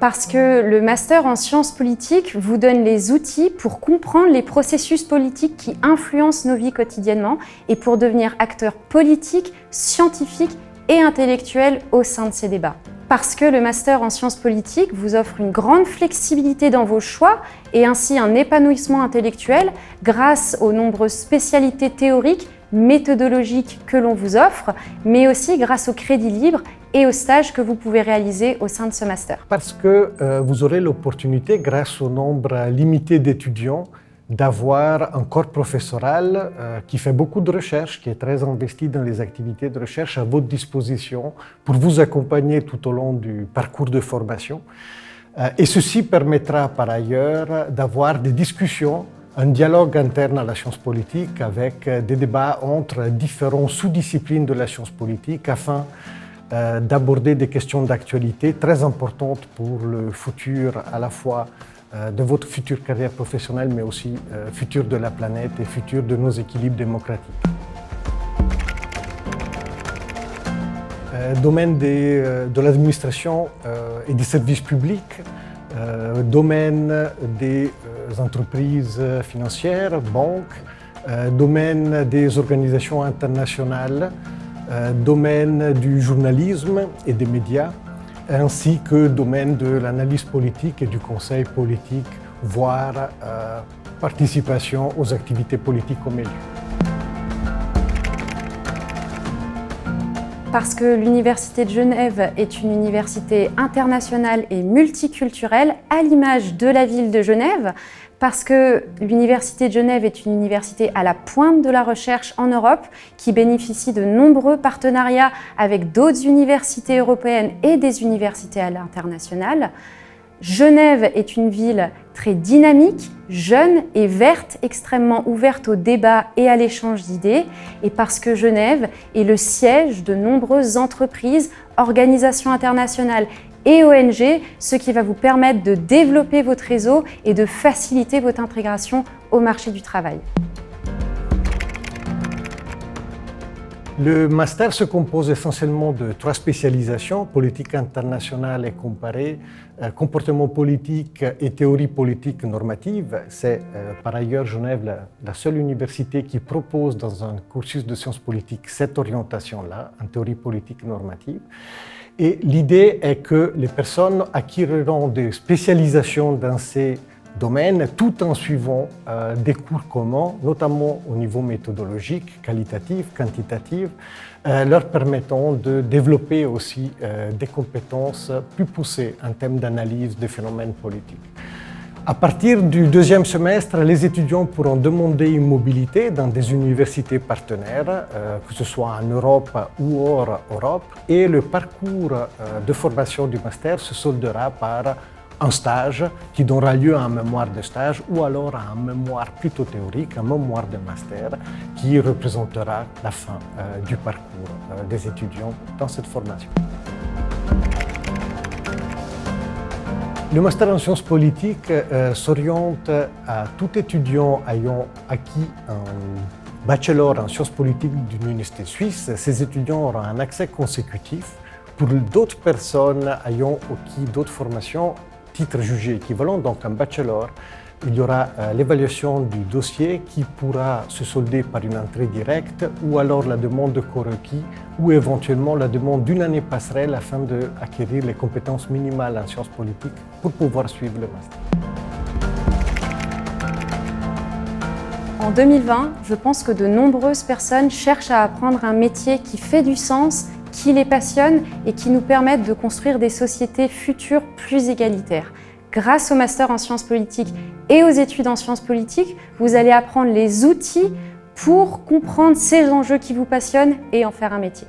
Parce que le master en sciences politiques vous donne les outils pour comprendre les processus politiques qui influencent nos vies quotidiennement et pour devenir acteur politique, scientifique et intellectuel au sein de ces débats. Parce que le master en sciences politiques vous offre une grande flexibilité dans vos choix et ainsi un épanouissement intellectuel grâce aux nombreuses spécialités théoriques, méthodologiques que l'on vous offre, mais aussi grâce au crédit libre et aux stages que vous pouvez réaliser au sein de ce master. Parce que vous aurez l'opportunité, grâce au nombre limité d'étudiants, d'avoir un corps professoral qui fait beaucoup de recherche, qui est très investi dans les activités de recherche à votre disposition pour vous accompagner tout au long du parcours de formation. Et ceci permettra par ailleurs d'avoir des discussions, un dialogue interne à la science politique avec des débats entre différentes sous-disciplines de la science politique afin d'aborder des questions d'actualité très importantes pour le futur à la fois de votre future carrière professionnelle, mais aussi futur de la planète et futur de nos équilibres démocratiques. Domaine de l'administration et des services publics, domaine des entreprises financières, banques, domaine des organisations internationales, domaine du journalisme et des médias, ainsi que domaine de l'analyse politique et du conseil politique, voire participation aux activités politiques au milieu. Parce que l'Université de Genève est une université internationale et multiculturelle, à l'image de la ville de Genève, parce que l'Université de Genève est une université à la pointe de la recherche en Europe, qui bénéficie de nombreux partenariats avec d'autres universités européennes et des universités à l'international. Genève est une ville très dynamique, jeune et verte, extrêmement ouverte au débat et à l'échange d'idées, et parce que Genève est le siège de nombreuses entreprises, organisations internationales et ONG, ce qui va vous permettre de développer votre réseau et de faciliter votre intégration au marché du travail. Le master se compose essentiellement de 3 spécialisations, politique internationale et comparée, comportement politique et théorie politique normative. C'est par ailleurs Genève la seule université qui propose dans un cursus de sciences politiques cette orientation-là, en théorie politique normative. Et l'idée est que les personnes acquériront des spécialisations dans ces domaines tout en suivant des cours communs, notamment au niveau méthodologique, qualitatif, quantitatif, leur permettant de développer aussi des compétences plus poussées en termes d'analyse des phénomènes politiques. À partir du 2e semestre, les étudiants pourront demander une mobilité dans des universités partenaires, que ce soit en Europe ou hors Europe, et le parcours de formation du master se soldera par un stage qui donnera lieu à un mémoire de stage ou alors à un mémoire plutôt théorique, un mémoire de master qui représentera la fin du parcours des étudiants dans cette formation. Le master en sciences politiques s'oriente à tout étudiant ayant acquis un bachelor en sciences politiques d'une université suisse. Ces étudiants auront un accès consécutif. Pour d'autres personnes ayant acquis d'autres formations, titre jugé équivalent, donc un bachelor, il y aura l'évaluation du dossier qui pourra se solder par une entrée directe ou alors la demande de co-requis ou éventuellement la demande d'une année passerelle afin d'acquérir les compétences minimales en sciences politiques pour pouvoir suivre le master. En 2020, je pense que de nombreuses personnes cherchent à apprendre un métier qui fait du sens, qui les passionne et qui nous permettent de construire des sociétés futures plus égalitaires. Grâce au master en sciences politiques et aux études en sciences politiques, vous allez apprendre les outils pour comprendre ces enjeux qui vous passionnent et en faire un métier.